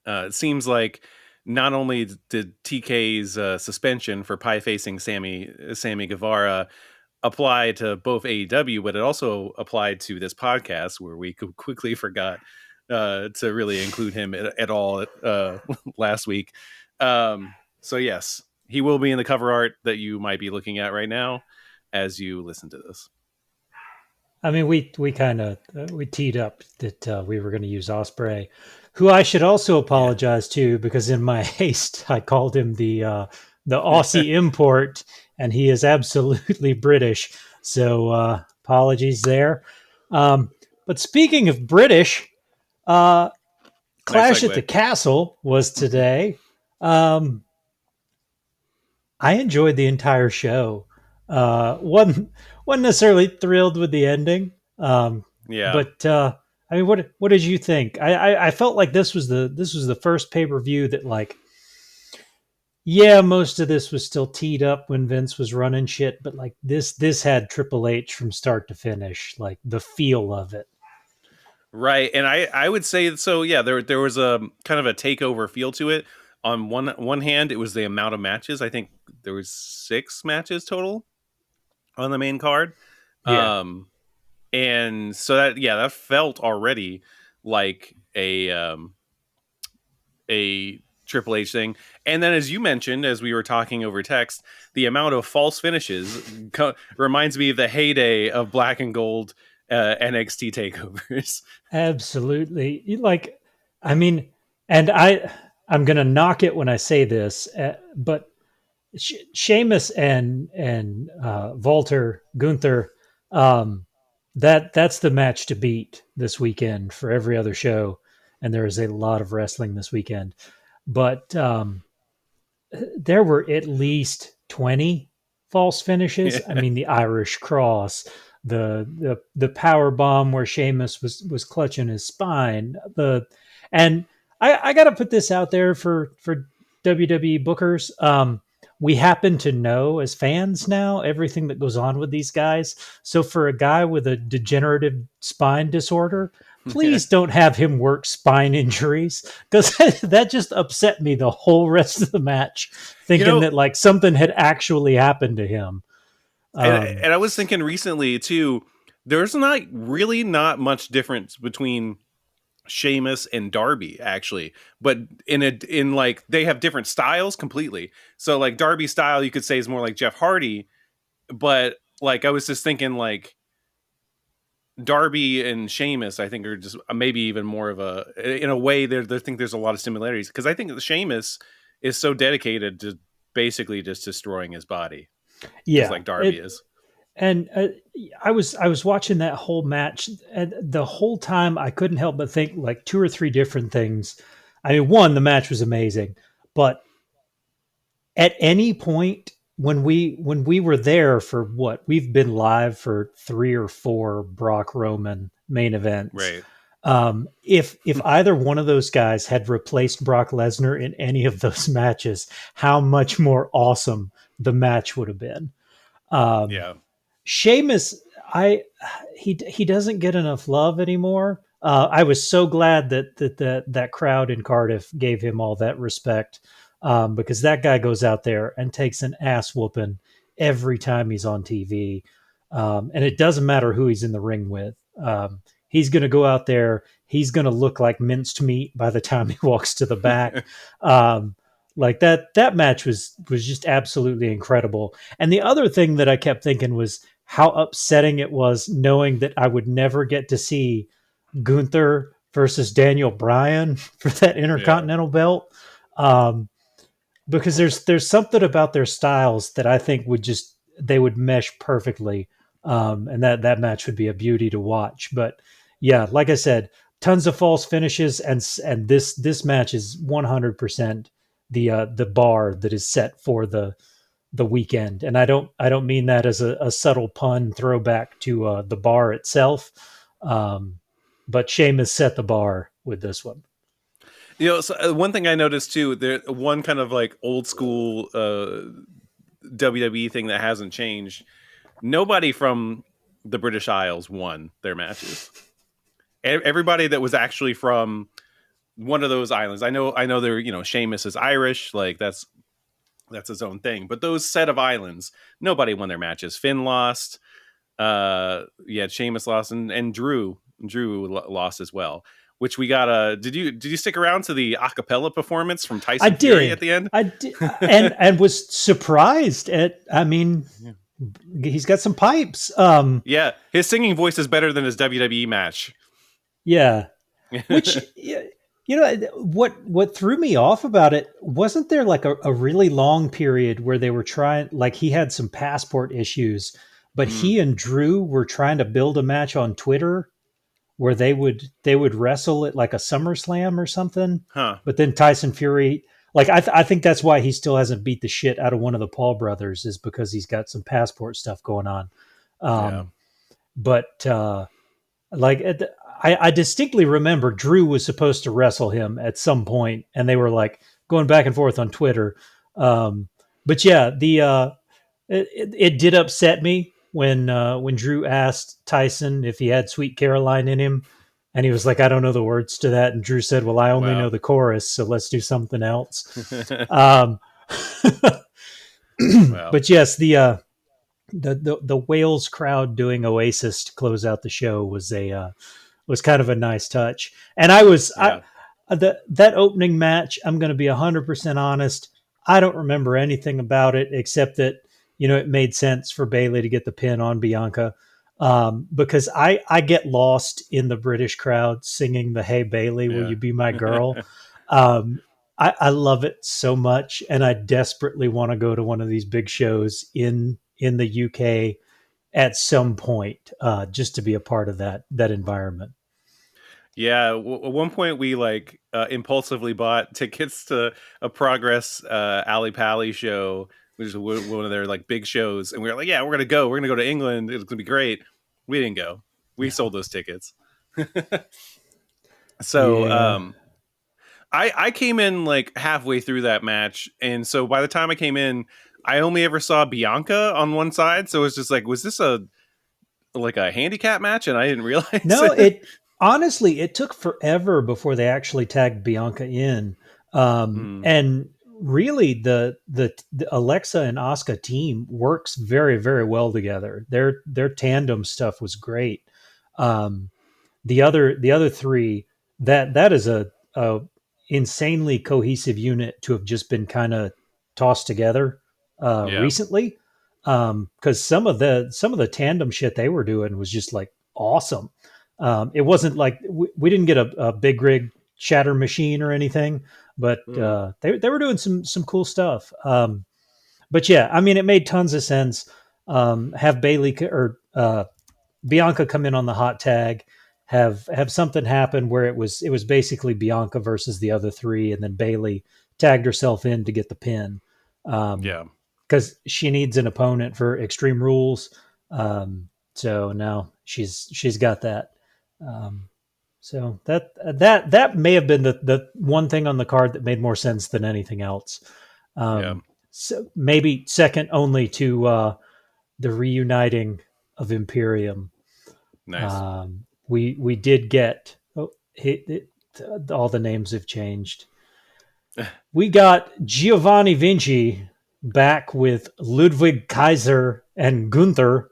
It seems like not only did TK's suspension for pie facing Sammy Guevara apply to both AEW, but it also applied to this podcast where we quickly forgot to really include him at all last week. So yes, he will be in the cover art that you might be looking at right now as you listen to this. I mean, we kind of we teed up that we were going to use Ospreay, who I should also Yeah. apologize to because in my haste I called him the Aussie import, and he is absolutely British. So apologies there. Um, but speaking of British, uh, Nice Clash at the segue. Castle was today. Um, I enjoyed the entire show. Wasn't necessarily thrilled with the ending, Yeah. but I mean, what did you think? I felt like this was the first pay per view that like, yeah, most of this was still teed up when Vince was running shit, but like this had Triple H from start to finish, like the feel of it. Right, and I would say so. Yeah, there was a kind of a takeover feel to it. On one hand, it was the amount of matches. I think there was 6 matches total on the main card, Yeah. um, and so that felt already like a Triple H thing. And then, as you mentioned, as we were talking over text, the amount of false finishes reminds me of the heyday of Black and Gold NXT takeovers. Absolutely. Like, I mean, and I'm gonna knock it when I say this, but Sheamus and Walter Gunther, um, that's the match to beat this weekend for every other show, and there is a lot of wrestling this weekend. But there were at least 20 false finishes. I Yeah. mean, the Irish Cross, the power bomb where Sheamus was clutching his spine. And I got to put this out there for WWE bookers. We happen to know as fans now everything that goes on with these guys. So for a guy with a degenerative spine disorder, please don't have him work spine injuries because that just upset me the whole rest of the match, You thinking know, that like something had actually happened to him. and, Um, and I was thinking recently too, there's not much difference between Sheamus and Darby actually, but in like they have different styles completely. So like Darby's style you could say is more like Jeff Hardy, but like I was just thinking like Darby and Sheamus I think are just maybe even more of a in a way there think there's a lot of similarities because I think that Sheamus is so dedicated to basically just destroying his body just yeah, like Darby is. and I was watching that whole match, and the whole time I couldn't help but think like two or three different things. I mean, one, the match was amazing, but at any point when we were there for what we've been live for 3 or 4 Brock Roman main events, Right. if either one of those guys had replaced Brock Lesnar in any of those matches, how much more awesome the match would have been. Um, Yeah. Sheamus, I he doesn't get enough love anymore. I was so glad that crowd in Cardiff gave him all that respect, because that guy goes out there and takes an ass whooping every time he's on TV, and it doesn't matter who he's in the ring with. He's going to go out there. He's going to look like minced meat by the time he walks to the back. Um, like that match was just absolutely incredible. And the other thing that I kept thinking was how upsetting it was knowing that I would never get to see Gunther versus Daniel Bryan for that Yeah. Intercontinental belt. Um, because there's something about their styles that I think would just they would mesh perfectly, and that match would be a beauty to watch. But yeah, like I said, tons of false finishes, and this match is 100% the bar that is set for the weekend. And I don't mean that as a subtle pun throwback to the bar itself, but Sheamus set the bar with this one. So one thing I noticed too, there one kind of like old school WWE thing that hasn't changed. Nobody from the British Isles won their matches. Everybody that was actually from one of those islands. I know they're, Sheamus is Irish, like that's his own thing. But those set of islands, nobody won their matches. Finn lost. Yeah, Sheamus lost, and Drew lost as well. Which we got. Did you stick around to the acapella performance from I Tyson Fury at did. the end? I did, and was surprised at. I mean, Yeah. he's got some pipes. Yeah, his singing voice is better than his WWE match. Yeah, which what threw me off about it, wasn't there like a really long period where they were trying, like he had some passport issues, but Mm, he and Drew were trying to build a match on Twitter where they would wrestle at like a SummerSlam or something. huh. But then Tyson Fury, like I think that's why he still hasn't beat the shit out of one of the Paul brothers, is because he's got some passport stuff going on. Yeah. Um, but like I distinctly remember Drew was supposed to wrestle him at some point, and they were like going back and forth on Twitter. But yeah, it did upset me when Drew asked Tyson if he had Sweet Caroline in him, and he was like, "I don't know the words to that." And Drew said, "Well, I only know Wow. the chorus, so let's do something else." Um, Wow. but yes, the Wales crowd doing Oasis to close out the show was kind of a nice touch. And Yeah. that opening match, I'm going to be 100% honest, I don't remember anything about it except that it made sense for Bailey to get the pin on Bianca. Because I get lost in the British crowd singing the "Hey Bailey, will Yeah. you be my girl?" Um, I love it so much, and I desperately want to go to one of these big shows in the UK at some point, just to be a part of that environment. Yeah, at one point we like impulsively bought tickets to a Progress Ali Pally show, which is one of their like big shows, and we were like, "Yeah, we're gonna go. We're gonna go to England. It's gonna be great." We didn't go. We Yeah, sold those tickets. So yeah. I came in like halfway through that match, and so by the time I came in, I only ever saw Bianca on one side. So it's just like, was this a like a handicap match? And I didn't realize No, it. it honestly it took forever before they actually tagged Bianca in, Mm, and really the Alexa and Asuka team works very very well together. Their tandem stuff was great. Um, the other three, that is a insanely cohesive unit to have just been kind of tossed together yeah. recently, because some of the tandem shit they were doing was just like awesome. It wasn't like we didn't get a big rig shatter machine or anything, but Mm, they were doing some cool stuff. But yeah, I mean, it made tons of sense. Have Bailey or Bianca come in on the hot tag, have something happen where it was basically Bianca versus the other three, and then Bailey tagged herself in to get the pin, yeah. because she needs an opponent for Extreme Rules. So now she's got that. Um, so that may have been the one thing on the card that made more sense than anything else. Yeah. So maybe second only to the reuniting of Imperium. Nice. We did get all the names have changed. We got Giovanni Vinci back with Ludwig Kaiser and Gunther.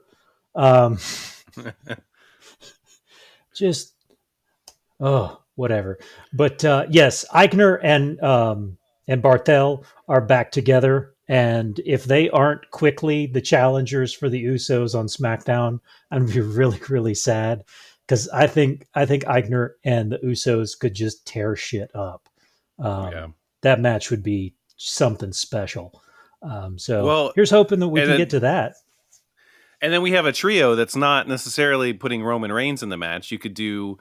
Um, just whatever. But yes, Eichner and Barthel are back together, and if they aren't quickly the challengers for the Usos on SmackDown, I'm gonna be really really sad, because I think Eichner and the Usos could just tear shit up. Yeah. That match would be something special. So Well, here's hoping that we and can get then to that. we have a trio that's not necessarily putting Roman Reigns in the match. You could do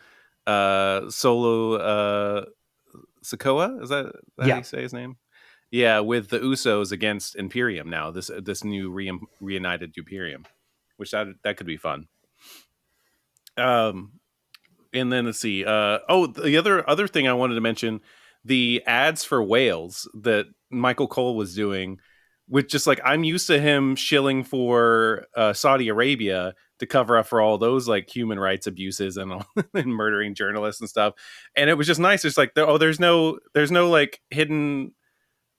Solo Sikoa. Is that how Yeah. you say his name? Yeah, with the Usos against Imperium now. This new reunited Imperium, which that could be fun. Um, and then let's see. The other thing I wanted to mention, the ads for Wales that Michael Cole was doing, with just like, I'm used to him shilling for Saudi Arabia. to cover up for all those like human rights abuses and, and murdering journalists and stuff. And it was just nice. It's like, oh, there's no like hidden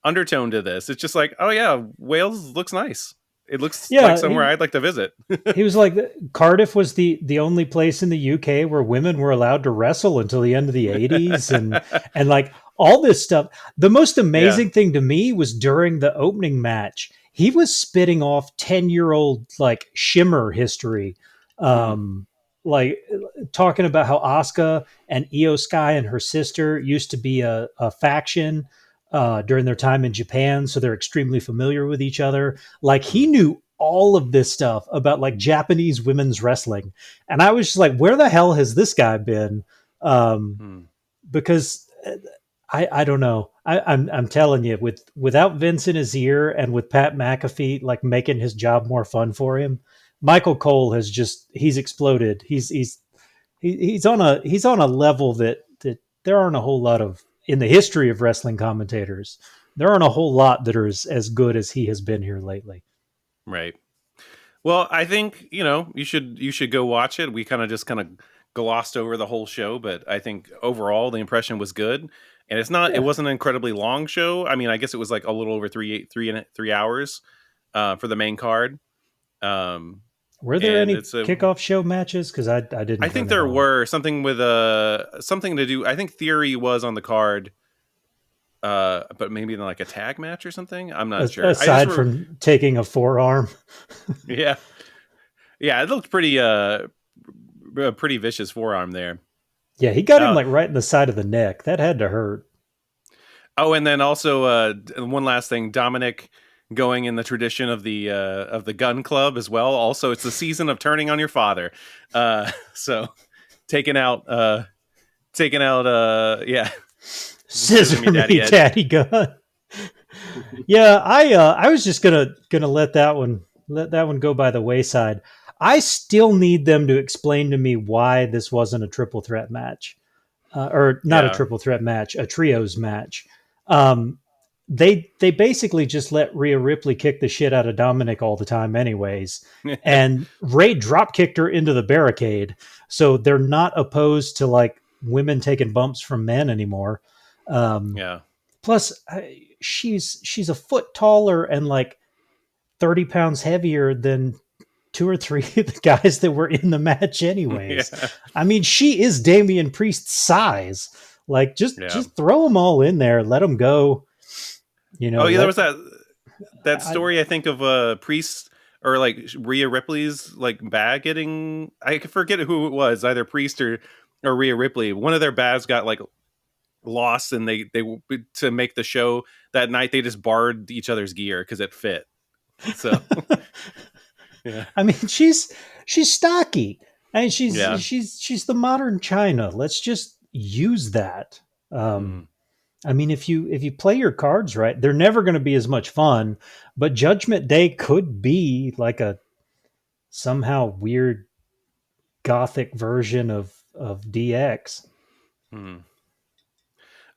undertone to this. It's just like, oh yeah, Wales looks nice. It looks like Yeah, somewhere I'd like to visit. he was like, Cardiff was the only place in the UK where women were allowed to wrestle until the end of the 80s, and like all this stuff. The most Yeah. amazing thing to me was during the opening match, he was spitting off 10-year-old like Shimmer history. Hmm. Like talking about how Asuka and Io Sky and her sister used to be a faction during their time in Japan, so they're extremely familiar with each other. Like he Hmm. knew all of this stuff about like Japanese women's wrestling, and I was just like, where the hell has this guy been? Hmm. Because I don't know. I'm telling you, without Vince in his ear and with Pat McAfee like making his job more fun for him, Michael Cole has just he's exploded. He's on a level that there aren't a whole lot of in the history of wrestling commentators. There aren't a whole lot that are as good as he has been here lately. Right. Well, I think you should go watch it. We kind of glossed over the whole show, but I think overall the impression was good. And it Yeah. wasn't an incredibly long show. I mean, I guess it was like a little over 3 hours for the main card. Um, Were there and any it's a kickoff show matches? Because I didn't I think turn it there on. were something with something to do. I think Theory was on the card, but maybe in like a tag match or something. I'm not sure. I just Aside from taking a forearm, yeah, yeah. It looked pretty a pretty vicious forearm there. yeah, he got him Uh, like right in the side of the neck. That had to hurt. oh, and then also one last thing, Dominic going in the tradition of the Gun Club as well. Also, it's the season of turning on your father. So taking out yeah, scissor Scissor me, me, daddy Ed. daddy gun. Yeah, I was just gonna let that one go by the wayside. I still need them to explain to me why this wasn't a triple threat match, or not a Yeah. triple threat match, a trios match. Um, they basically just let Rhea Ripley kick the shit out of Dominic all the time, anyways. And Ray drop kicked her into the barricade, so they're not opposed to like women taking bumps from men anymore. Um, Yeah. Plus, she's a foot taller and like 30 pounds heavier than two or three of the guys that were in the match, anyways. Yeah. I mean, she is Damian Priest's size. Like, Yeah. just throw them all in there, let them go. You Oh know, yeah, there let was that I, story I think of Priest or like Rhea Ripley's like bag getting, I forget who it was, either Priest or Rhea Ripley. One of their bags got like lost, and they to make the show that night they just borrowed each other's gear because it fit. So yeah. I mean, she's stocky. I mean, Yeah. she's the modern China. Let's just use that. Mm. I mean, if you play your cards right, they're never going to be as much fun. But Judgment Day could be like a somehow weird gothic version of DX. Mm.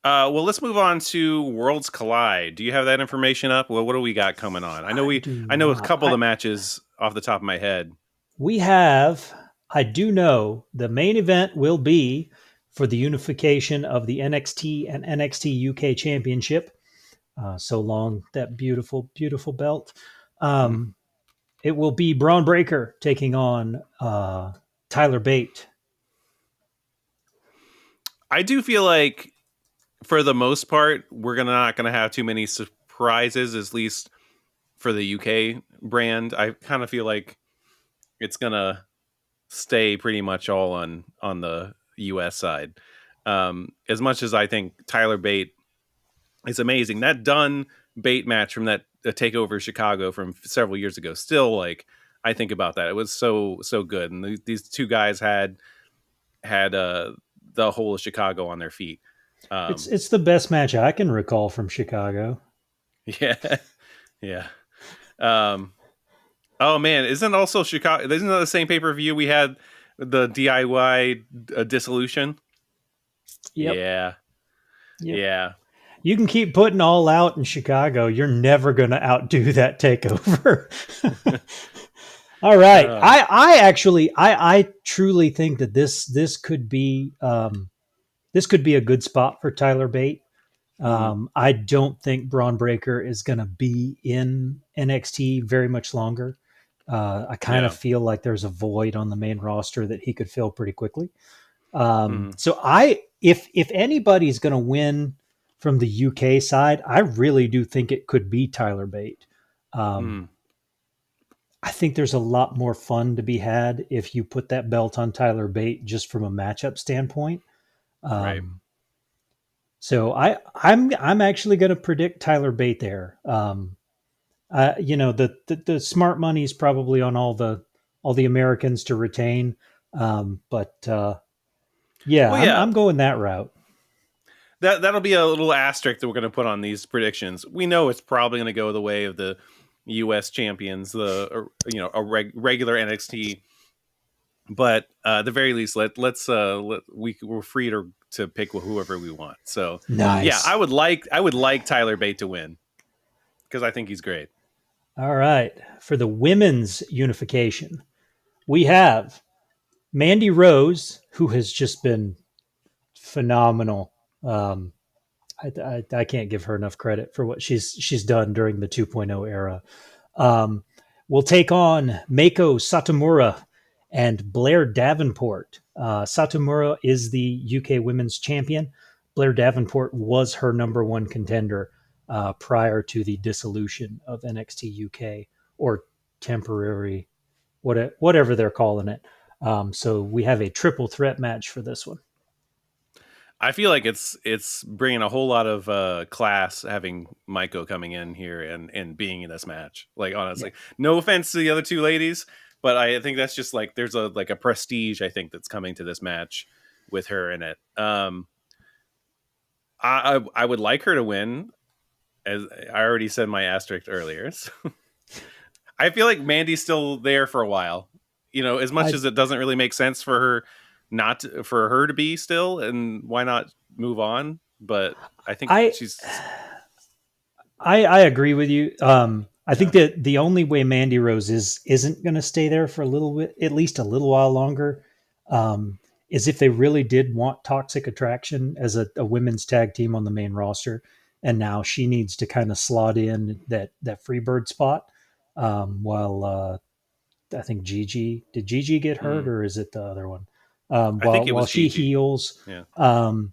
Well, let's move on to Worlds Collide. Do you have that information up? Well, what do we got coming on? I do I know a not. couple of the matches off the top of my head. We have. I do know the main event will be for the unification of the NXT and NXT UK Championship. So long that beautiful belt. Mhm. Um, it will be Braun Breaker taking on Tyler Bate. I do feel like for the most part, we're not gonna have too many surprises, at least for the UK brand. I kind of feel like it's gonna stay pretty much all on the US side. As much as I think Tyler Bate is amazing, that done Bate match from that Takeover Chicago from several years ago, still like I think about that. It was so good, and these two guys had the whole of Chicago on their feet. Um, It's the best match I can recall from Chicago. yeah, yeah. Um, oh man, isn't also Chicago? Isn't that the same pay per view we had the DIY dissolution? Yep. Yeah, Yep. yeah. You can keep putting all out in Chicago. You're never going to outdo that takeover. All right. Uh, I actually I truly think that this could be a good spot for Tyler Bate. mm, I don't think Braun Breaker is going to be in NXT very much longer. I kind of yeah. feel like there's a void on the main roster that he could fill pretty quickly. Mm, So if anybody's going to win from the UK side, I really do think it could be Tyler Bate. Um, mm, I think there's a lot more fun to be had if you put that belt on Tyler Bate just from a matchup standpoint. right. Um, so I'm actually going to predict Tyler Bate there. The smart money is probably on all the Americans to retain, but yeah, Well, I'm yeah. I'm going that route. That'll be a little asterisk that we're going to put on these predictions. We know it's probably going to go the way of the U.S. champions, regular NXT. But at the very least, we're free to pick whoever we want. So yeah, Nice. I would like Tyler Bate to win because I think he's great. All right, for the women's unification, we have Mandy Rose, who has just been phenomenal. Um, I can't give her enough credit for what she's done during the 2.0 era. Um, will take on Mako Satomura and Blair Davenport. Satomura is the UK Women's Champion. Blair Davenport was her number one contender prior to the dissolution of NXT UK or temporary, whatever they're calling it. So we have a triple threat match for this one. I feel like it's bringing a whole lot of class having Maiko coming in here and being in this match. Like Yeah. honestly, no offense to the other two ladies, but I think that's just like there's a prestige I think that's coming to this match with her in it. I would like her to win, as I already said my asterisk earlier. So I feel like Mandy's still there for a while. You know, as much I as it doesn't really make sense for her for her to be still, and why not move on? But I think I she's I agree with you. I think yeah. that the only way Mandy Rose isn't going to stay there for a little bit, at least a little while longer, um, is if they really did want Toxic Attraction as a women's tag team on the main roster, and now she needs to kind of slot in that Freebird spot. While I think Gigi get hurt, Mm. or is it the other one? I think it While was she Gigi. heals, Yeah. um,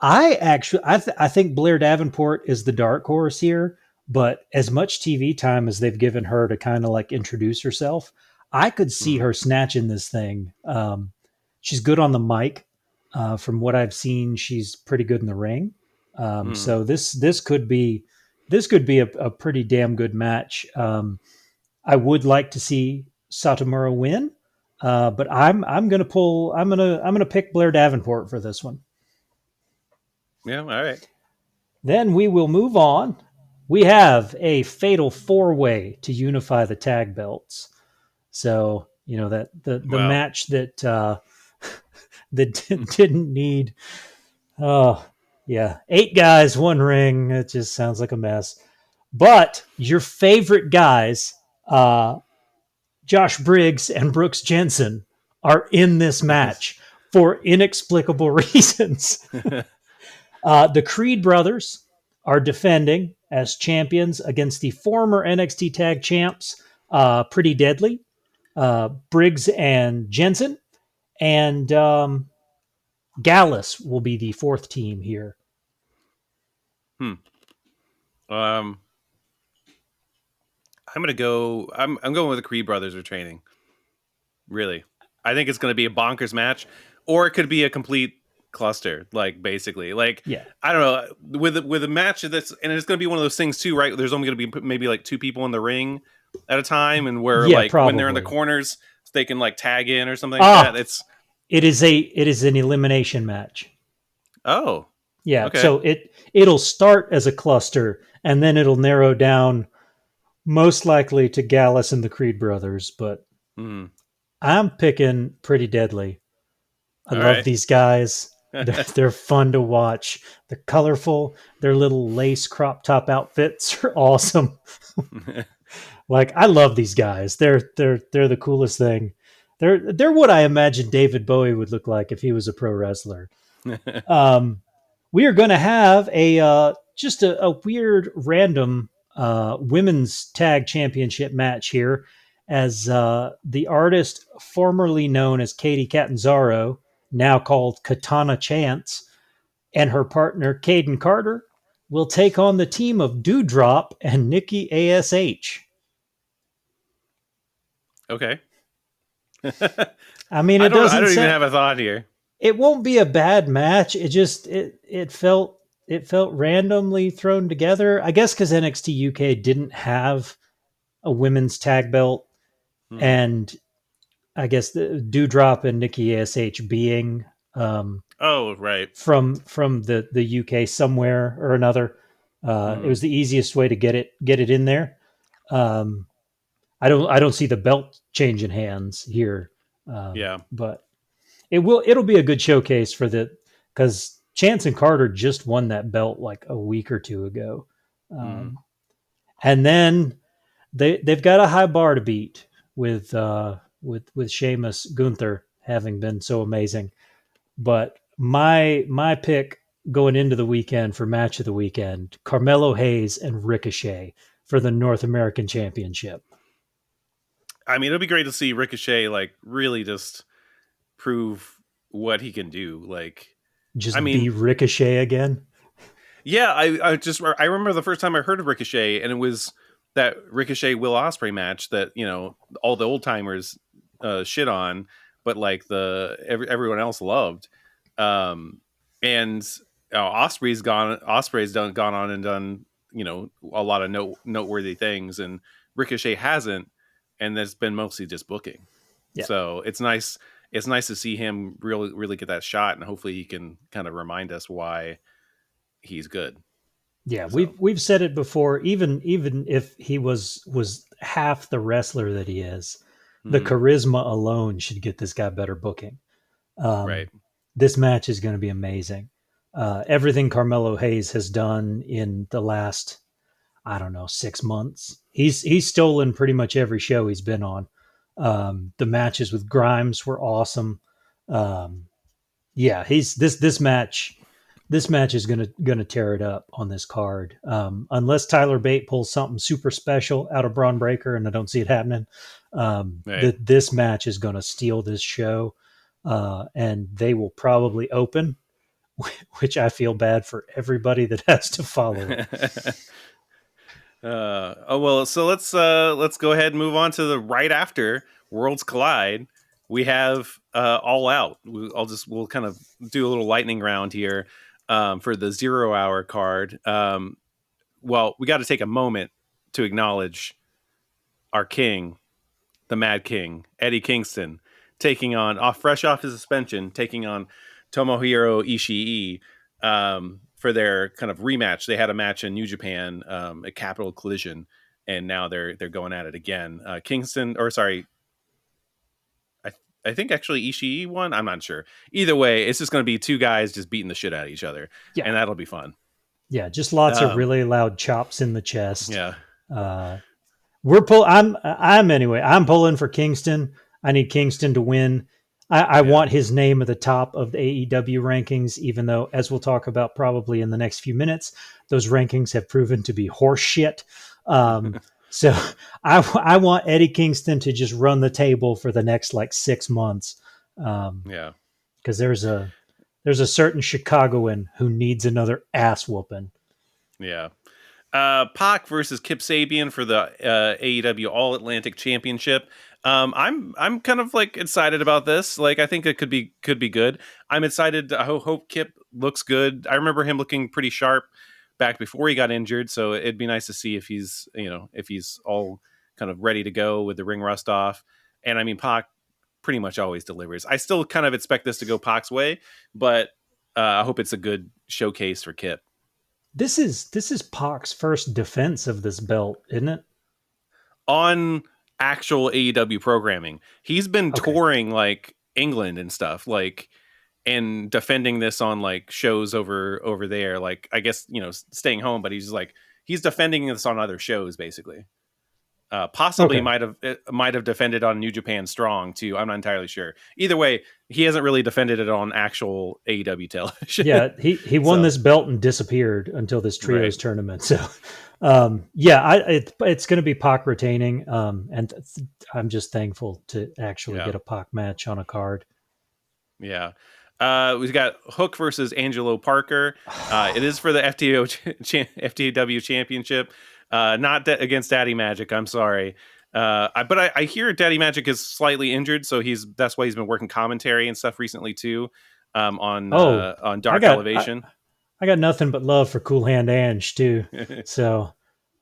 I think Blair Davenport is the dark horse here, but as much TV time as they've given her to kind of like introduce herself, I could see Mm. her snatching this thing. She's good on the mic. From what I've seen, she's pretty good in the ring. Mm. So this could be a pretty damn good match. I would like to see Satomura win, but I'm gonna pick Blair Davenport for this one. Yeah. All right. Then we will move on. We have a fatal four way to unify the tag belts. So you know that the Well, match that that didn't need. Oh yeah, 8 guys, one ring. It just sounds like a mess. But your favorite guys, Josh Briggs and Brooks Jensen, are in this match for inexplicable reasons. The Creed brothers are defending as champions against the former NXT Tag Champs, Pretty Deadly, Briggs and Jensen, and Gallus will be the fourth team here. hmm. Um, I'm gonna go. I'm going with the Creed brothers are training. Really, I think it's gonna be a bonkers match, or it could be a complete cluster. Like basically, like Yeah, I don't know with a match that's and it's gonna be one of those things too, right? There's only gonna be maybe like two people in the ring at a time, and where yeah, like when they're in the probably. corners, they can like tag in or something like that. Ah, It's it is an elimination match. oh Yeah, okay. so it'll start as a cluster and then it'll narrow down most likely to Gallus and the Creed brothers, but Hmm. I'm picking Pretty Deadly. I All love right. these guys. They're fun to watch. They're colorful. Their little lace crop top outfits are awesome. Like I love these guys. They're the coolest thing. They're what I imagine David Bowie would look like if he was a pro wrestler. Um, we are going to have a just a weird random women's tag championship match here, as the artist formerly known as Katie Catanzaro, now called Katana Chance, and her partner Caden Carter will take on the team of Dewdrop and Nikki Ash. Okay. I mean, it I doesn't don't even sound. have a thought here. It won't be a bad match. It felt randomly thrown together. I guess because NXT UK didn't have a women's tag belt, Hmm. and I guess the Dewdrop and Nikki Ash being um, Oh, right. from the UK somewhere or another. It Hmm. was the easiest way to get it in there. Um, I don't see the belt changing hands here, Yeah. but it'll be a good showcase for the because Chance and Carter just won that belt like a week or two ago, Hmm. um, and then they've got a high bar to beat with Sheamus Gunther having been so amazing. But my pick going into the weekend for match of the weekend: Carmelo Hayes and Ricochet for the North American Championship. I mean, it'll be great to see Ricochet like really just prove what he can do. Like, I Just mean, be Ricochet again. yeah, I remember the first time I heard of Ricochet, and it was that Ricochet Will Ospreay match that all the old timers shit on, but like everyone else loved. Um, and Osprey's gone on and done a lot of noteworthy things, and Ricochet hasn't, and that's been mostly just booking. Yeah. So it's nice to see him really get that shot, and hopefully he can kind of remind us why he's good. Yeah, So, we've said it before. Even if he was half the wrestler that he is, the mhm, charisma alone should get this guy better booking. right. This match is going to be amazing. Everything Carmelo Hayes has done in the last, I don't know, 6 months, he's stolen pretty much every show he's been on. The matches with Grimes were awesome. Um, yeah, he's this match is gonna tear it up on this card. Unless Tyler Bate pulls something super special out of Braun Breaker, and I don't see it happening. Right. This match is gonna steal this show, and they will probably open, which I feel bad for everybody that has to follow it. Oh well, so let's go ahead and move on to the right after Worlds Collide. We have All Out. We'll kind of do a little lightning round here for the 0 hour card. Well, we got to take a moment to acknowledge our king, the Mad King, Eddie Kingston, taking on fresh off his suspension, taking on Tomohiro Ishii for their kind of rematch. They had a match in New Japan at Capital Collision, and now they're going at it again. Kingston, or sorry, I I think actually Ishii won. I'm not sure. Either way, it's just going to be two guys just beating the shit out of each other, Yeah, and that'll be fun. yeah, just lots of Um, really loud chops in the chest. yeah, Uh, we're pull. I'm anyway. I'm pulling for Kingston. I need Kingston to win. I yeah. want his name at the top of the AEW rankings, even though, as we'll talk about probably in the next few minutes, those rankings have proven to be horseshit. So I want Eddie Kingston to just run the table for the next like 6 months, Yeah. because there's a certain Chicagoan who needs another ass whooping. Yeah. Pac versus Kip Sabian for the AEW All Atlantic Championship. I'm kind of like excited about this. Like I think it could be good. I'm excited. I hope Kip looks good. I remember him looking pretty sharp back before he got injured, so it'd be nice to see if he's all kind of ready to go with the ring rust off. And I mean, Pac pretty much always delivers. I still kind of expect this to go Pac's way, but I hope it's a good showcase for Kip. This is Pac's first defense of this belt, isn't it? On actual AEW programming. He's been Okay. touring like England and stuff, like and defending this on like shows over there. Like I guess staying home, but he's defending this on other shows basically. Possibly Okay. might have defended on New Japan Strong too. I'm not entirely sure. Either way, he hasn't really defended it on actual AEW television. Yeah, he won So this belt and disappeared until this right, trios tournament. So, yeah, it's going to be Pac retaining, and I'm just thankful to actually yeah, get a Pac match on a card. yeah. We've got Hook versus Angelo Parker. It is for the FTW Championship. Not against Daddy Magic. I'm sorry. But I hear Daddy Magic is slightly injured, so that's why he's been working commentary and stuff recently too, Oh, on I Dark got Elevation. I got nothing but love for Cool Hand Ange too. So,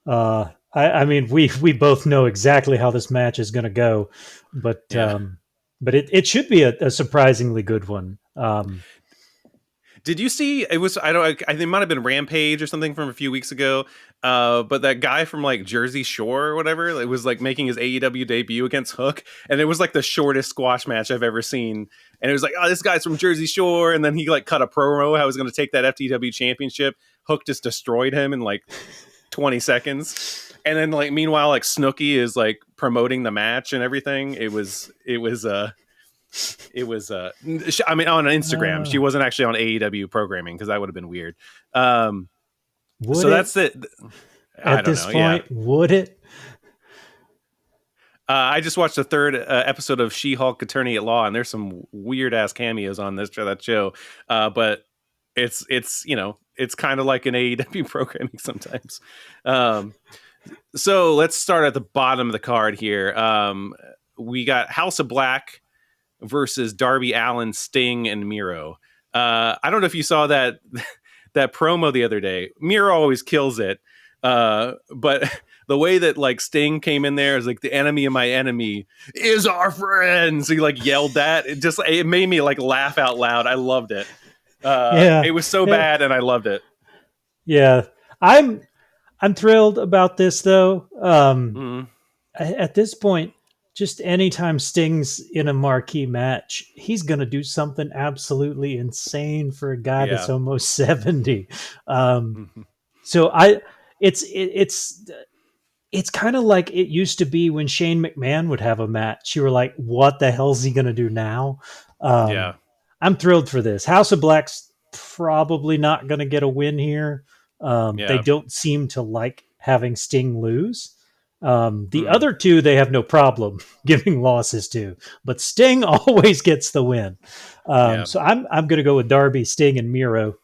I mean, we both know exactly how this match is going to go, but Yeah. it should be a surprisingly good one. Did you see it was I don't I think it might have been Rampage or something from a few weeks ago. But that guy from like Jersey Shore or whatever, it was like making his AEW debut against Hook, and it was like the shortest squash match I've ever seen. And it was like, oh, this guy's from Jersey Shore, and then he like cut a promo how he was going to take that FTW championship. Hook just destroyed him in like 20 seconds. And then like meanwhile, like Snooki is like promoting the match and everything. I mean, on Instagram. She Uh, wasn't actually on AEW programming because that would have been weird. Um, would so it that's it. I at don't this know. Yeah. point? Would it? I just watched the third episode of She-Hulk Attorney at Law, and there's some weird ass cameos on that show. But it's it's kind of like an AEW programming sometimes. Um, so let's start at the bottom of the card here. We got House of Black versus Darby Allin, Sting, and Miro. I don't know if you saw that that promo the other day. Miro always kills it, but the way that like Sting came in there is like the enemy of my enemy is our friend. So he like yelled that. It made me like laugh out loud. I loved it. Yeah, It was so yeah, bad, and I loved it. yeah. I'm thrilled about this though. Mm, At this point, just anytime Sting's in a marquee match, he's going to do something absolutely insane for a guy that's yeah. almost 70. Um, Mhm. so it's it's kind of like it used to be when Shane McMahon would have a match. You were like, what the hell's he going to do now? Yeah. I'm thrilled for this. House of Black's probably not going to get a win here. They Yeah. don't seem to like having Sting lose. The Mm, other two, they have no problem giving losses to, but Sting always gets the win. yeah. So I'm going to go with Darby, Sting, and Miro.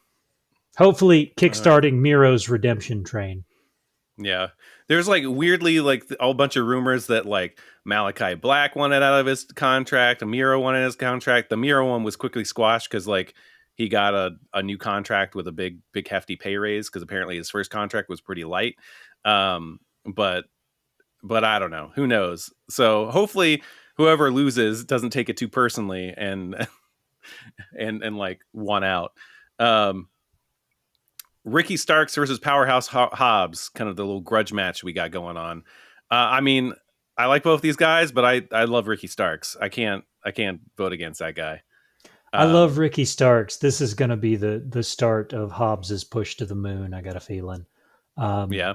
Hopefully, All right. kickstarting Miro's redemption train. Yeah. There's like weirdly like a whole bunch of rumors that like Malachi Black wanted out of his contract, Miro wanted his contract. The Miro one was quickly squashed because like he got a new contract with a big hefty pay raise because apparently his first contract was pretty light. Um, but I don't know. Who knows? So hopefully whoever loses doesn't take it too personally and and like one out. Um, Ricky Starks versus Powerhouse Hobbs, kind of the little grudge match we got going on. I mean, I like both these guys, but I love Ricky Starks. I can't vote against that guy. I love Um, Ricky Starks. This is going to be the start of Hobbs's push to the moon. I got a feeling. yeah.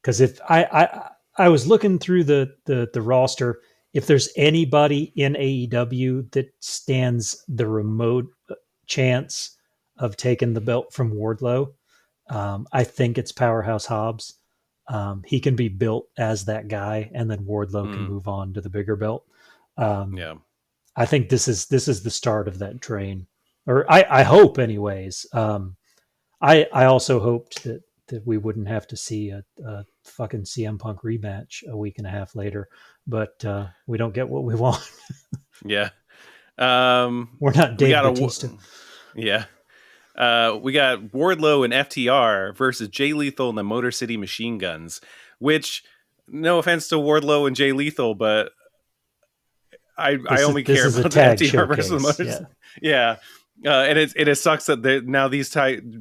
Because if I was looking through the roster, if there's anybody in AEW that stands the remote chance of taking the belt from Wardlow, I think it's Powerhouse Hobbs. He can be built as that guy, and then Wardlow can Mm, move on to the bigger belt. Um, yeah. I think this is the start of that train, or I hope, anyways. I also hoped that we wouldn't have to see a fucking CM Punk rematch a week and a half later, but we don't get what we want. Yeah. We're not We Dave got Batista. yeah. We got Wardlow and FTR versus Jay Lethal and the Motor City Machine Guns, which no offense to Wardlow and Jay Lethal, but I only This care is a about the tag FTR versus the showcase. Motors. Yeah, Yeah. And it sucks that now these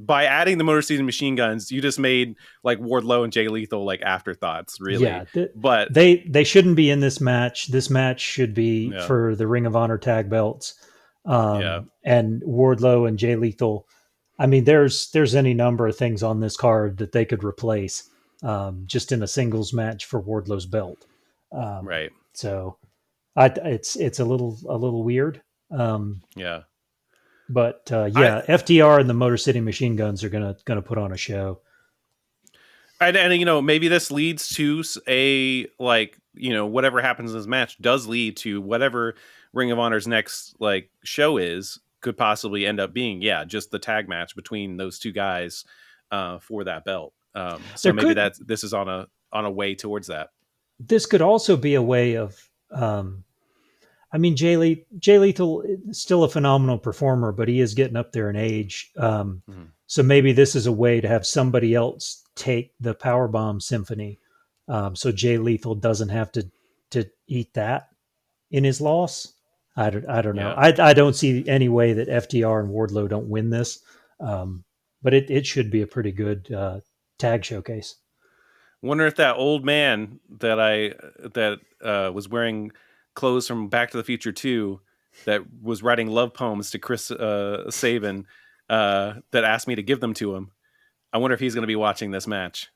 by adding the Motor City Machine Guns, you just made like Wardlow and Jay Lethal like afterthoughts, really. yeah. But They shouldn't be in this match. This match should be yeah, for the Ring of Honor tag belts. yeah, And Wardlow and Jay Lethal. I mean, there's any number of things on this card that they could replace just in a singles match for Wardlow's belt. Right. So it's a little weird. Um, Yeah. but I yeah, FDR and the Motor City Machine Guns are gonna put on a show. and maybe this leads to a like whatever happens in this match does lead to whatever Ring of Honor's next like show is could possibly end up being just the tag match between those two guys for that belt. So There maybe could this is on a way towards that. This could also be a way of I mean, Jay Lethal is still a phenomenal performer, but he is getting up there in age. Mhm. So maybe this is a way to have somebody else take the Powerbomb Symphony, so Jay Lethal doesn't have to eat that in his loss. I don't know. Yeah. I don't see any way that FTR and Wardlow don't win this, um, but it should be a pretty good tag showcase. Wonder if that old man that was wearing clothes from Back to the Future 2 that was writing love poems to Chris Sabin that asked me to give them to him. I wonder if he's going to be watching this match.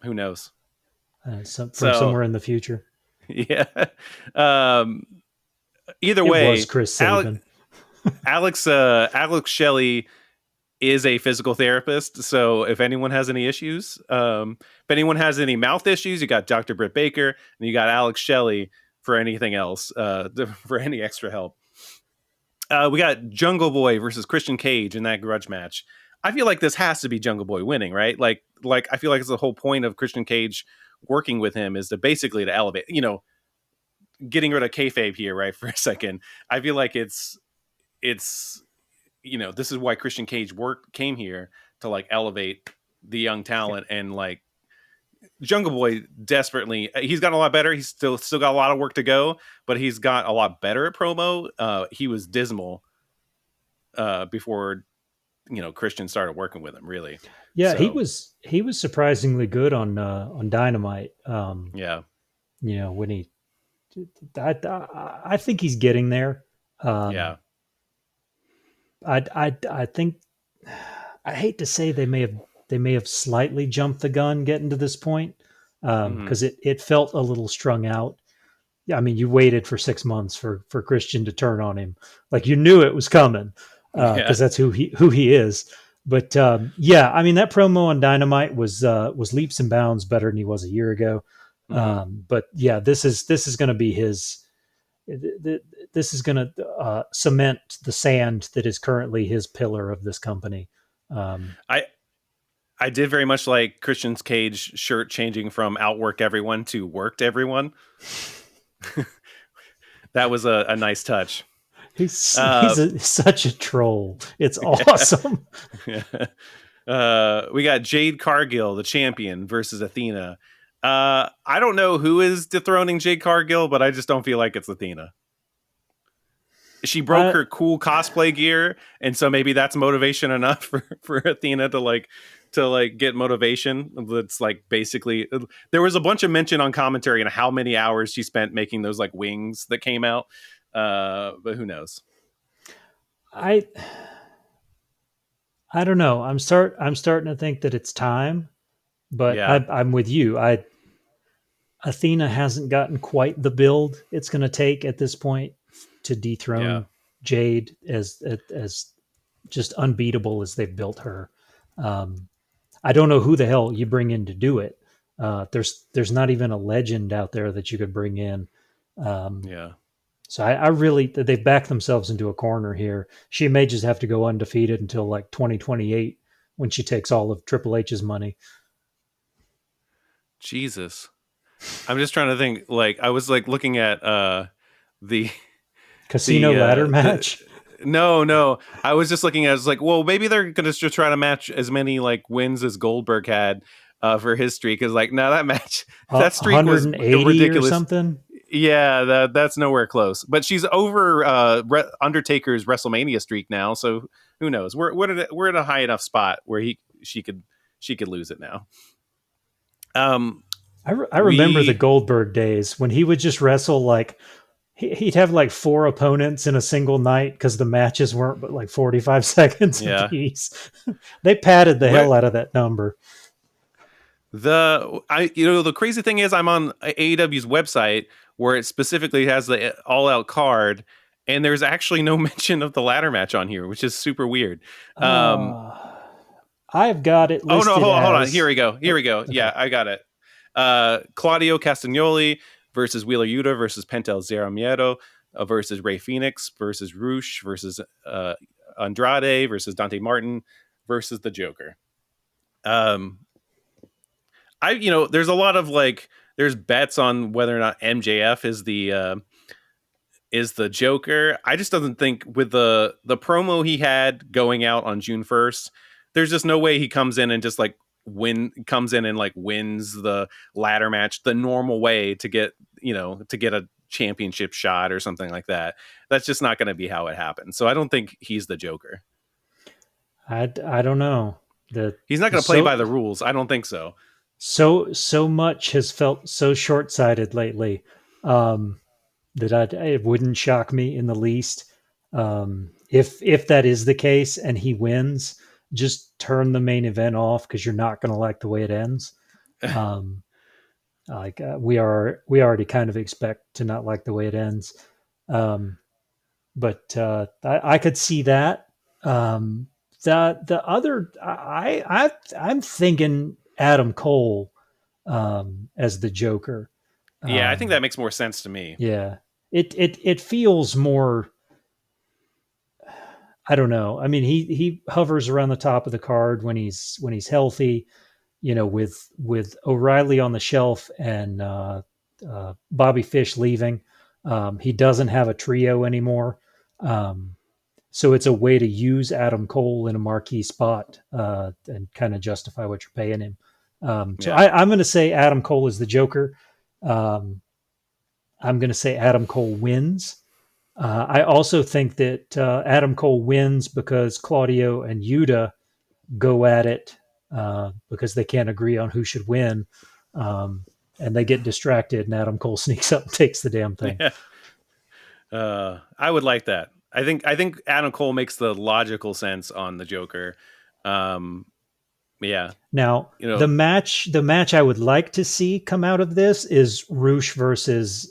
Who knows? From So somewhere in the future. yeah. Um, Either It was way, Chris Alex Sabin. Alex Shelley is a physical therapist. So if anyone has any issues, if anyone has any mouth issues, you got Dr. Britt Baker and you got Alex Shelley for anything else, for any extra help. We got Jungle Boy versus Christian Cage in that grudge match. I feel like this has to be Jungle Boy winning, right? Like I feel like it's the whole point of Christian Cage working with him is to basically to elevate, getting rid of kayfabe here, right? For a second, I feel like it's this is why Christian Cage came here to like elevate the young talent and like Jungle Boy desperately he's gotten a lot better. He's still got a lot of work to go, but he's got a lot better at promo. He was dismal before Christian started working with him, really. Yeah, So he was surprisingly good on Dynamite. yeah. When I think he's getting there. Yeah. I think I hate to say they may have slightly jumped the gun getting to this point, Hmm. because it felt a little strung out. Yeah, I mean, you waited for 6 months for Christian to turn on him, like you knew it was coming, Yeah. because that's who he is. But yeah, I mean that promo on Dynamite was leaps and bounds better than he was a year ago. Hmm. But yeah, this is going to be his. This is going to cement the sand that is currently his pillar of this company. Um, I I did very much like Christian Cage shirt changing from outwork everyone to worked everyone. That was a nice touch. Uh, such a troll. It's awesome. yeah. We got Jade Cargill, the champion, versus Athena. I don't know who is dethroning Jade Cargill, but I just don't feel like it's Athena. She broke I her cool cosplay gear, and so maybe that's motivation enough for Athena to get motivation. That's like basically there was a bunch of mention on commentary and how many hours she spent making those like wings that came out. But who knows? I I don't know. I'm starting to think that it's time, but Yeah, I'm with you. I Athena hasn't gotten quite the build it's going to take at this point to yeah. dethrone Jade as just unbeatable as they've built her. Um, I don't know who the hell you bring in to do it. There's not even a legend out there that you could bring in. Um, Yeah. so I really they've backed themselves into a corner here. She may just have to go undefeated until like 2028 when she takes all of Triple H's money. Jesus. I'm just trying to think. Like I was like looking at the Casino ladder the match. no. I was just looking at it, I was like, well, maybe they're gonna just try to match as many like wins as Goldberg had for his streak. Because like no, that match that streak was 180 or ridiculous. something. Yeah, that's nowhere close. But she's over Undertaker's WrestleMania streak now, so who knows? We're at a high enough spot where she could lose it now. I remember the We Goldberg days when he would just wrestle like he'd have like four opponents in a single night because the matches weren't but like 45 seconds yeah. apiece. They padded the Where hell out of that number. The crazy thing is I'm on AEW's website where it specifically has the all out card, and there's actually no mention of the ladder match on here, which is super weird. Um, Uh, I've got it oh no, listed hold on. Here as. we go. Here Oh, we go. okay. Yeah, I got it. Claudio Castagnoli versus Wheeler Yuta versus Pentel Zero versus Ray Phoenix versus Roosh versus Andrade versus Dante Martin versus the Joker. Um, there's a lot of there's bets on whether or not MJF is the Joker. I just doesn't think with the promo he had going out on June 1st, there's just no way he comes in and just wins the ladder match the normal way to get a championship shot or something like that. That's just not going to be how it happens. So I don't think he's the Joker. I don't know. The He's not going to play by so the rules. I don't think so. so much has felt so short sighted lately, um, that it wouldn't shock me in the least, if that is the case and he wins. Just turn the main event off because you're not going to like the way it ends. Um, we already kind of expect to not like the way it ends. Um, but I could see that. Um, the other I'm thinking Adam Cole, as the Joker. Yeah, I think Um, that makes more sense to me. yeah, it feels more. I don't know. I mean, he hovers around the top of the card when he's healthy. With O'Reilly on the shelf and Bobby Fish leaving, he doesn't have a trio anymore. Um, so it's a way to use Adam Cole in a marquee spot, and kind of justify what you're paying him. So Yeah. I'm going to say Adam Cole is the Joker. Um, I'm going to say Adam Cole wins. I also think that Adam Cole wins because Claudio and Yuta go at it, because they can't agree on who should win. Um, and they get distracted, and Adam Cole sneaks up and takes the damn thing. Yeah. I would like that. I think Adam Cole makes the logical sense on the Joker. Um, yeah, Now, you know, the match I would like to see come out of this is Roosh versus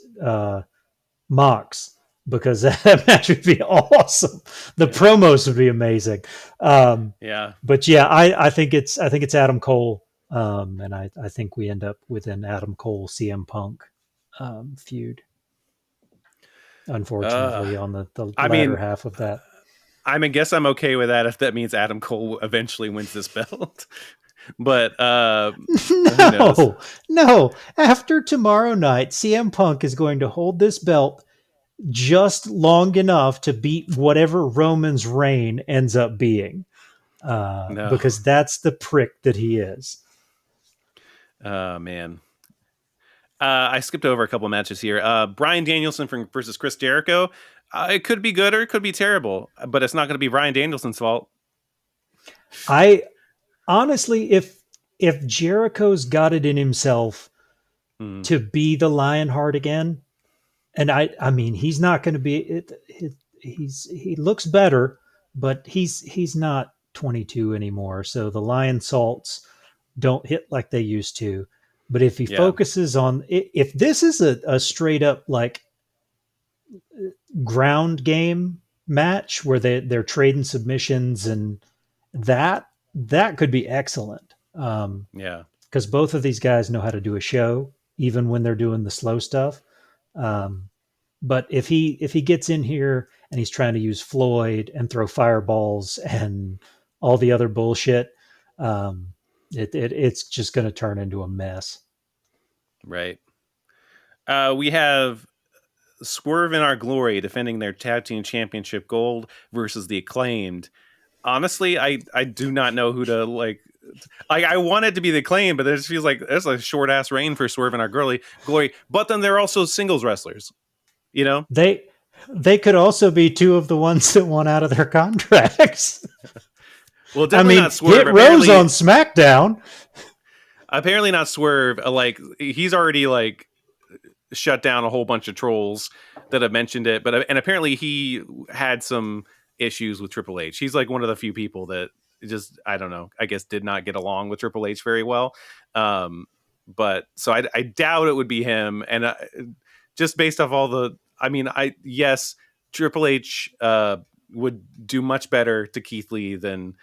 Mox, because that match would be awesome. The yeah, promos would be amazing. yeah. But yeah, I think it's Adam Cole, and I think we end up with an Adam Cole CM Punk feud. Uh, Unfortunately, on the I latter mean, half of that. guess I'm okay with that if that means Adam Cole eventually wins this belt. But who knows? No, no. After tomorrow night, CM Punk is going to hold this belt just long enough to beat whatever Roman's reign ends up being, No. because that's the prick that he is. Man. I skipped over a couple matches here. Brian Danielson versus Chris Jericho. It could be good or it could be terrible, but it's not going to be Brian Danielson's fault. I honestly, if Jericho's got it in himself Mm, to be the Lionheart again, and I mean he's not going to be he looks better, but he's not 22 anymore, so the lion salts don't hit like they used to. But if he yeah, focuses on, if this is a straight up like ground game match where they're trading submissions, and that could be excellent. yeah, Because both of these guys know how to do a show, even when they're doing the slow stuff. Um, but if he gets in here and he's trying to use Floyd and throw fireballs and all the other bullshit, um, it's just going to turn into a mess. right. We have Swerve in Our Glory defending their tag team championship gold versus the Acclaimed. Honestly, I do not know who to like. I want it to be the Acclaimed, but it just feels like there's a short ass reign for Swerve in Our Glory. But then they're also singles wrestlers. You know. They they could also be two of the ones that want out of their contracts. Well, I definitely mean, not Swerve. hit Rose on SmackDown. Apparently not Swerve. Like he's already like shut down a whole bunch of trolls that have mentioned it. But and apparently he had some issues with Triple H. He's like one of the few people that just I don't know. I guess did not get along with Triple H very well. Um, but so I doubt it would be him. And just based off all the, I mean, I yes, Triple H would do much better to Keith Lee than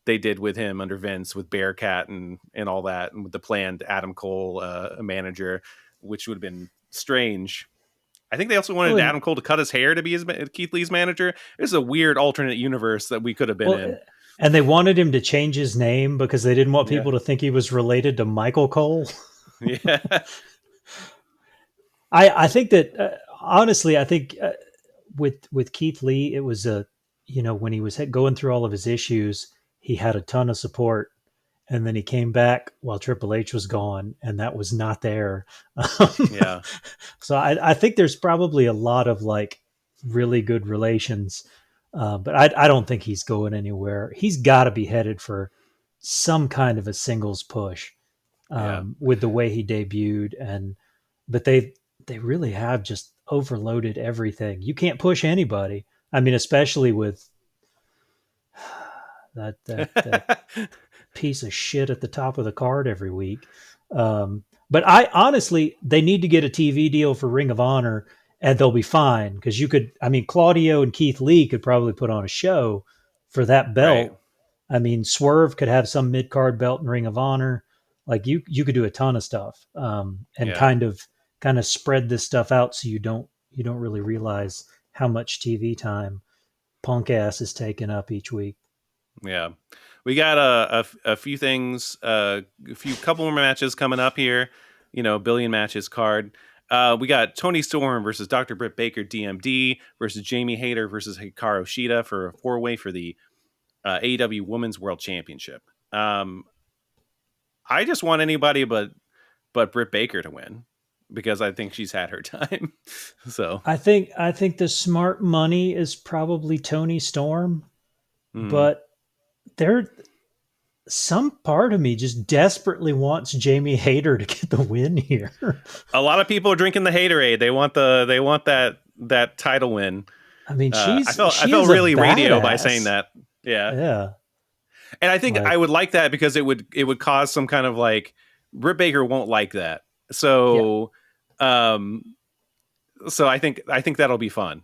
they did with him under Vince with Bearcat and all that, and with the planned Adam Cole manager, which would have been strange. I think they also Well, wanted Adam Cole to cut his hair to be his Keith Lee's manager. This is a weird alternate universe that we could have been well, in. and they wanted him to change his name because they didn't want Yeah, people to think he was related to Michael Cole. yeah, I think that honestly, I think with Keith Lee, it was a when he was going through all of his issues, he had a ton of support, and then he came back while Triple H was gone, and that was not there. yeah, So I think there's probably a lot of like really good relations, but I don't think he's going anywhere. He's got to be headed for some kind of a singles push yeah, with the way he debuted, and but they really have just overloaded everything. You can't push anybody. I mean, especially with that piece of shit at the top of the card every week. But I honestly, they need to get a TV deal for Ring of Honor, and they'll be fine because you could. I mean, Claudio and Keith Lee could probably put on a show for that right, belt. I mean, Swerve could have some mid card belt in Ring of Honor. Like you could do a ton of stuff, and yeah, kind of spread this stuff out so you don't really realize how much TV time Punk ass is taking up each week. yeah. We got a few things, a few couple more matches coming up here. Billion matches card. We got Tony Storm versus Dr. Britt Baker, DMD, versus Jamie Hayter versus Hikaru Shida for a 4-way for the AEW Women's World Championship. I just want anybody but Britt Baker to win because I think she's had her time. So, I think the smart money is probably Tony Storm, mm. but there some part of me just desperately wants Jamie Hayter to get the win here. A lot of people are drinking the haterade. They want that title win. I mean, I she felt is a really radio by saying badass. that. Yeah, Yeah. and I think I Like, would like that because it would cause some kind of like Britt Baker won't like that. yeah, Um, so I think that'll be fun.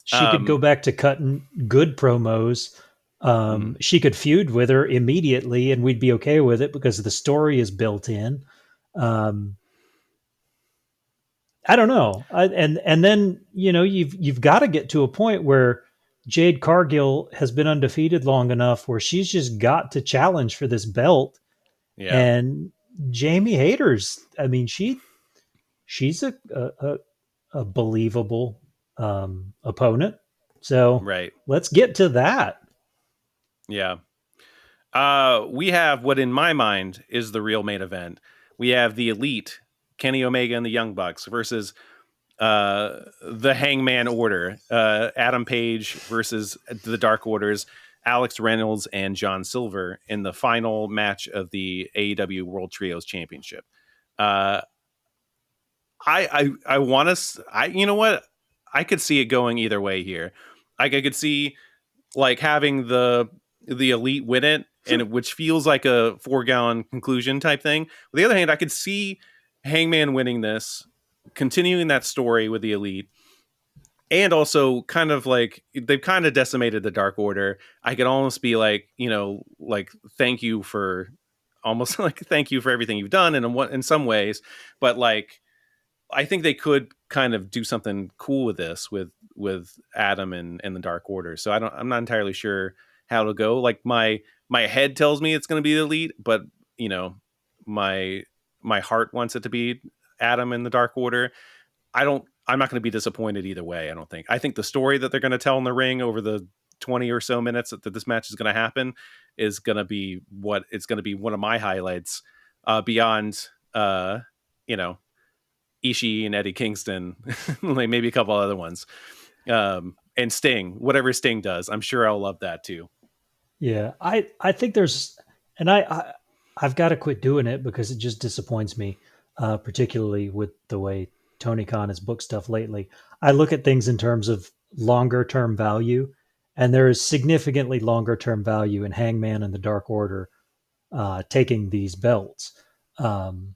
she could go Um, back to cutting good promos. mhm. She could feud with her immediately, and we'd be okay with it because the story is built in. Um, I don't know, and then you've got to get to a point where Jade Cargill has been undefeated long enough where she's just got to challenge for this belt, Yeah, and Jamie Hayter's. I mean, she's a believable opponent. So right. let's get to that. Yeah. We have what in my mind is the real main event. We have the Elite, Kenny Omega and the Young Bucks versus the Hangman Order, Adam Page versus the Dark Orders, Alex Reynolds and John Silver in the final match of the AEW World Trios Championship. Uh, I want to. You know what? I could see it going either way here. Like I could see like having the Elite win it, which feels like a foregone conclusion type thing. On the other hand, I could see Hangman winning this, continuing that story with the Elite, and also kind of like they've kind of decimated the Dark Order. I could almost be like, like thank you for almost like thank you for everything you've done in some ways, but like I think they could kind of do something cool with this with Adam and the Dark Order. So I'm not entirely sure how to go. Like my head tells me it's going to be the Elite, but you know my my heart wants it to be Adam and the Dark Order. I'm not going to be disappointed either way. I don't think. I think the story that they're going to tell in the ring over the 20 or so minutes that this match is going to happen is going to be what it's going to be one of my highlights beyond you know Ishii and Eddie Kingston, like maybe a couple other ones. And Sting, whatever Sting does, I'm sure I'll love that too. Yeah, I think there's, and I've got to quit doing it because it just disappoints me, particularly with the way Tony Khan has booked stuff lately. I look at things in terms of longer term value, And there is significantly longer term value in Hangman and the Dark Order taking these belts. Um,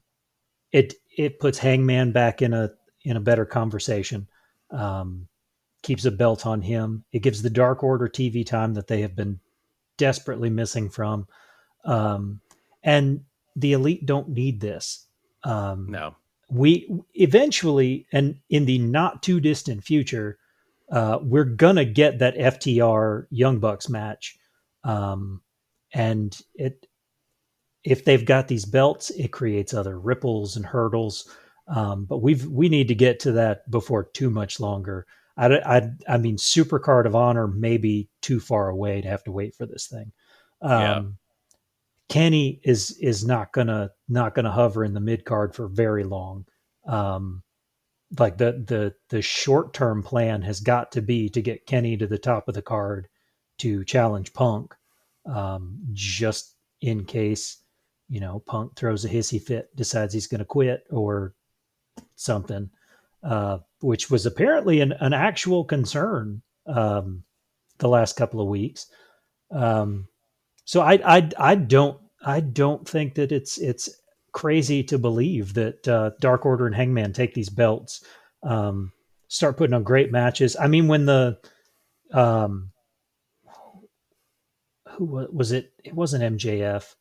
it puts Hangman back in a better conversation. Um, Keeps a belt on him. It gives the Dark Order TV time that they have been desperately missing from. Um, and the Elite don't need this. Um, No. we eventually, and in the not too distant future, we're gonna get that FTR Young Bucks match, and it if they've got these belts, it creates other ripples and hurdles. But we need to get to that before too much longer. I mean, Supercard of Honor may be too far away to have to wait for this thing. Yeah. Um, Kenny is not gonna hover in the mid card for very long. Um, like the short term plan has got to be to get Kenny to the top of the card to challenge Punk, just in case Punk throws a hissy fit, decides he's going to quit or something, which was apparently an actual concern the last couple of weeks. Um, so I don't think that it's crazy to believe that Dark Order and Hangman take these belts, um, start putting on great matches. I mean, when the um, who was it? It wasn't MJF.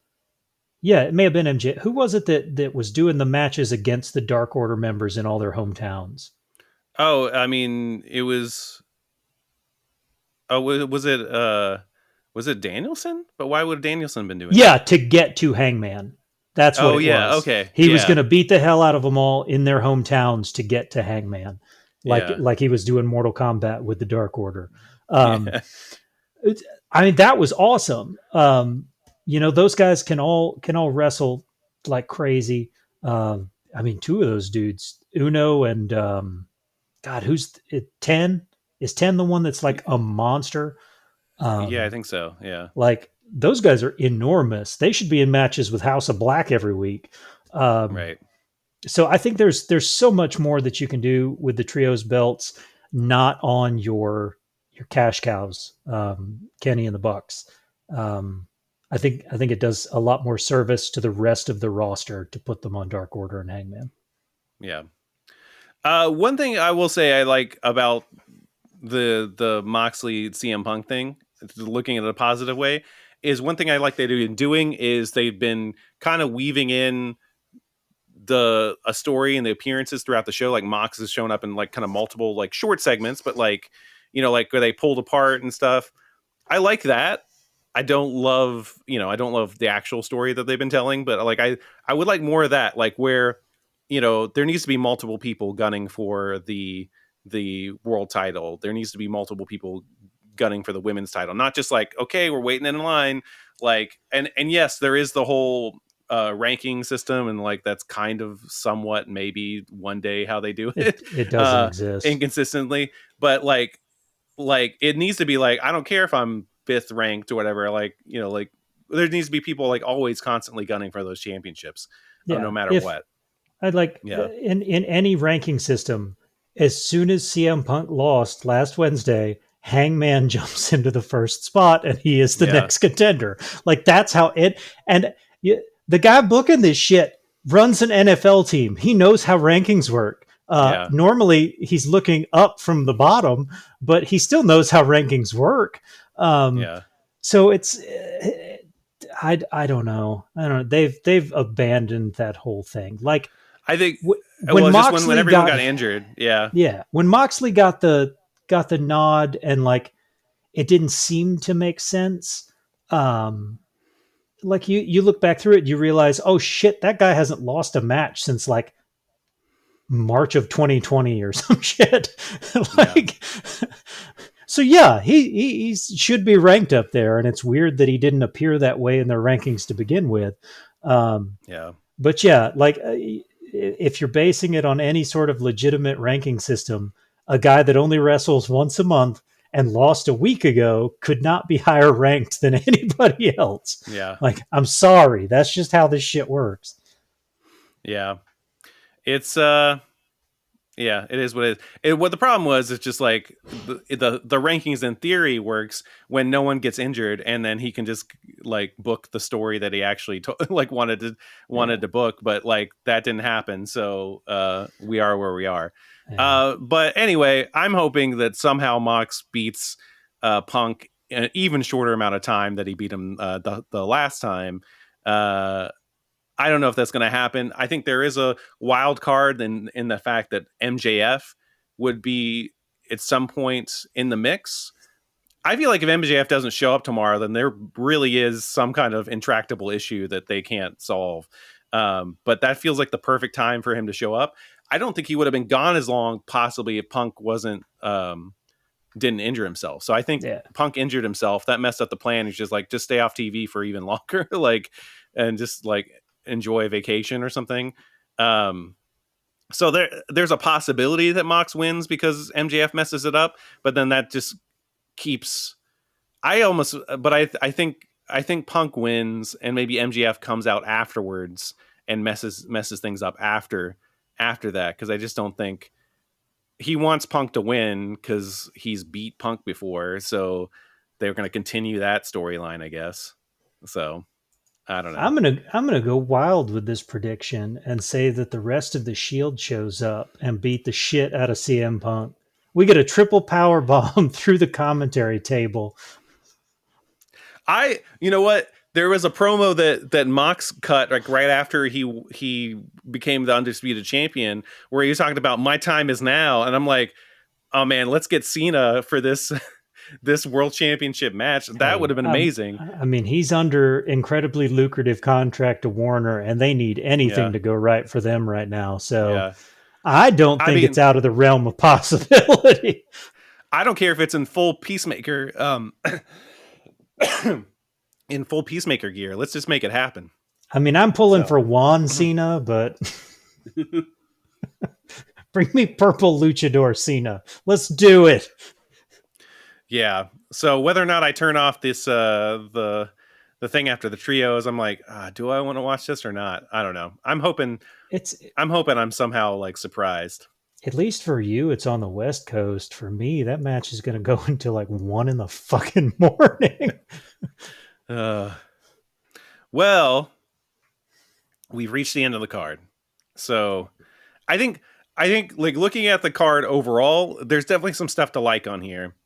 Yeah, it may have been MJ. Who was it that was doing the matches against the Dark Order members in all their hometowns? Oh, I mean, it was. Oh, was it Danielson? But why would Danielson been doing Yeah, that? to get to Hangman. That's what Oh it yeah. was. Okay. He was going Yeah. to beat the hell out of them all in their hometowns to get to Hangman, like Yeah. like he was doing Mortal Kombat with the Dark Order. Um, Yeah. I mean, that was awesome. Those guys can all wrestle like crazy. I mean, two of those dudes, Uno and God, who's it? 10? Is 10 the one that's like a monster? Yeah. I Um, think so. Yeah. like those guys are enormous. They should be in matches with House of Black every week. Um, Right. so I think there's so much more that you can do with the trios belts, not on your cash cows, Kenny and the Bucks. Um, I think it does a lot more service to the rest of the roster to put them on Dark Order and Hangman. Yeah. One thing I will say I like about the Moxley CM Punk thing, looking at it a positive way, is one thing I like they've been doing is they've been kind of weaving in a story and the appearances throughout the show. Like Mox has shown up in like kind of multiple like short segments, but like like where they pulled apart and stuff. I like that. I don't love the actual story that they've been telling, but like I would like more of that, like where there needs to be multiple people gunning for the world title. There needs to be multiple people gunning for the women's title, not just like, okay, we're waiting in line, like, and yes, there is the whole ranking system, and like that's kind of somewhat maybe one day how they do it It doesn't exist. inconsistently, but like it needs to be like, I don't care if I'm fifth ranked or whatever, like like there needs to be people like always constantly gunning for those championships, no Yeah, matter if what. I'd like Yeah. in any ranking system, as soon as CM Punk lost last Wednesday, Hangman jumps into the first spot and he is the Yeah. next contender. Like that's how it. And the guy booking this shit runs an NFL team. He knows how rankings work. Yeah. Normally, he's looking up from the bottom, but he still knows how rankings work. Um, Yeah. so it's I don't know. I don't know. They've abandoned that whole thing. Like I think when just when Moxley everyone got got injured. Yeah. yeah, when Moxley got the nod and like it didn't seem to make sense. Um like you look back through it, you realize, oh shit, that guy hasn't lost a match since like March of 2020 or some shit. Yeah. Like so yeah, he should be ranked up there, and it's weird that he didn't appear that way in their rankings to begin with. Um, Yeah. but yeah, like if you're basing it on any sort of legitimate ranking system, a guy that only wrestles once a month and lost a week ago could not be higher ranked than anybody else. Yeah. Like, I'm sorry, that's just how this shit works. Yeah. It's Yeah, it is what it is. What the problem was is just like the rankings in theory works when no one gets injured, and then he can just like book the story that he actually like Yeah, wanted to book, but like that didn't happen. So we are where we are. yeah. But anyway, I'm hoping that somehow Mox beats Punk in an even shorter amount of time that he beat him the last time. Uh, I don't know if that's going to happen. I think there is a wild card in the fact that MJF would be at some point in the mix. I feel like if MJF doesn't show up tomorrow, then there really is some kind of intractable issue that they can't solve. But that feels like the perfect time for him to show up. I don't think he would have been gone as long, possibly, if Punk wasn't didn't injure himself. So I think Yeah. Punk injured himself. That messed up the plan. He's just like, just stay off TV for even longer, like, and just like enjoy a vacation or something. Um, so there's a possibility that Mox wins because MJF messes it up, but then that just keeps. I almost, but I think Punk wins, and maybe MJF comes out afterwards and messes things up after that, because I just don't think he wants Punk to win because he's beat Punk before, so they're going to continue that storyline, I guess. So I don't know. I'm gonna go wild with this prediction and say that the rest of the Shield shows up and beat the shit out of CM Punk. We get a triple power bomb through the commentary table. You know what? There was a promo that Mox cut like right after he became the undisputed champion, where he was talking about my time is now, and I'm like, oh man, let's get Cena for this this world championship match. That would Hey, have been amazing. I mean, he's under incredibly lucrative contract to Warner, and they need anything Yeah, to go right for them right now. So yeah. I don't I think it's mean, out of the realm of possibility. I don't care if it's in full Peacemaker, in full Peacemaker gear. Let's just make it happen. I mean, I'm pulling So, for Juan Cena, but bring me purple luchador Cena. Let's do it. yeah. So whether or not I turn off this the thing after the trios, I'm like, do I want to watch this or not? I don't know. It's I'm hoping I'm somehow like surprised. at least for you, it's on the West Coast. For me, that match is going to go until like 1 in the fucking morning. Uh, well, we've reached the end of the card. So I think like looking at the card overall, there's definitely some stuff to like on here.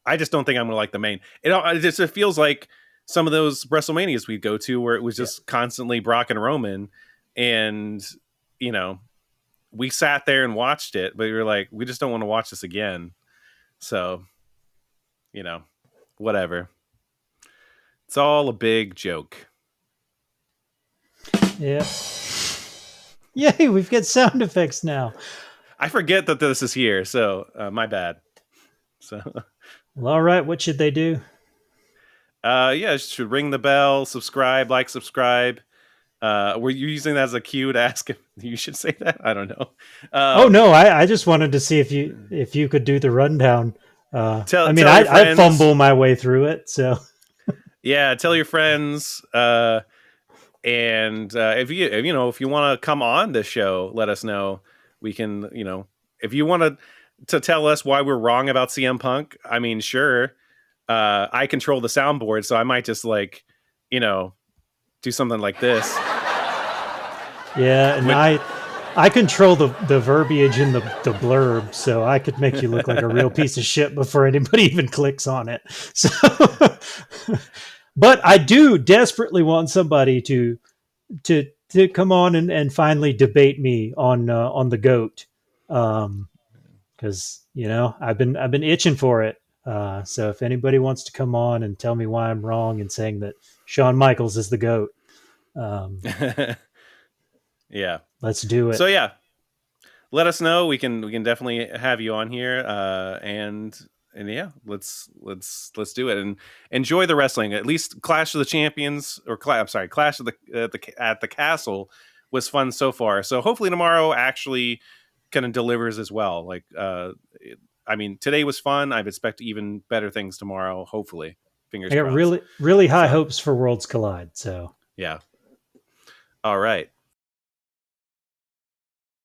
I just don't think I'm gonna like the main. It feels like some of those WrestleManias we'd go to where it was Yeah. just constantly Brock and Roman, and you know we sat there and watched it, but we were like, we just don't want to watch this again. So you know, whatever. It's all a big joke. Yeah. Yay, we've got sound effects now. I forget that this is here, so my bad. So Well, all right, what should they do? yeah, should ring the bell, subscribe, like, subscribe. Were you using that as a cue to ask if you should say that? I don't know. Oh no, I just wanted to see if you could do the rundown. I mean, Tell your I friends. fumble my way through it, so Yeah, tell your friends. And if you want to come on this show, let us know. We can, if you want to tell us why we're wrong about CM Punk. I mean, sure. I control the soundboard, so I might just like, do something like this. yeah. And When, I control the verbiage in the blurb, so I could make you look like a real piece of shit before anybody even clicks on it. So, but I do desperately want somebody to come on and finally debate me on the goat, because I've been itching for it. So if anybody wants to come on and tell me why I'm wrong in saying that Shawn Michaels is the goat, um, yeah. let's do it. So yeah, let us know. We can definitely have you on here. And yeah, let's do it and enjoy the wrestling. At least Clash of the Champions I'm sorry, Clash of the at the Castle was fun so far. So hopefully tomorrow actually kind of delivers as well. Like I mean, today was fun. I expect even better things tomorrow. Hopefully, fingers I got crossed. really high So hopes for Worlds Collide. So yeah. All right.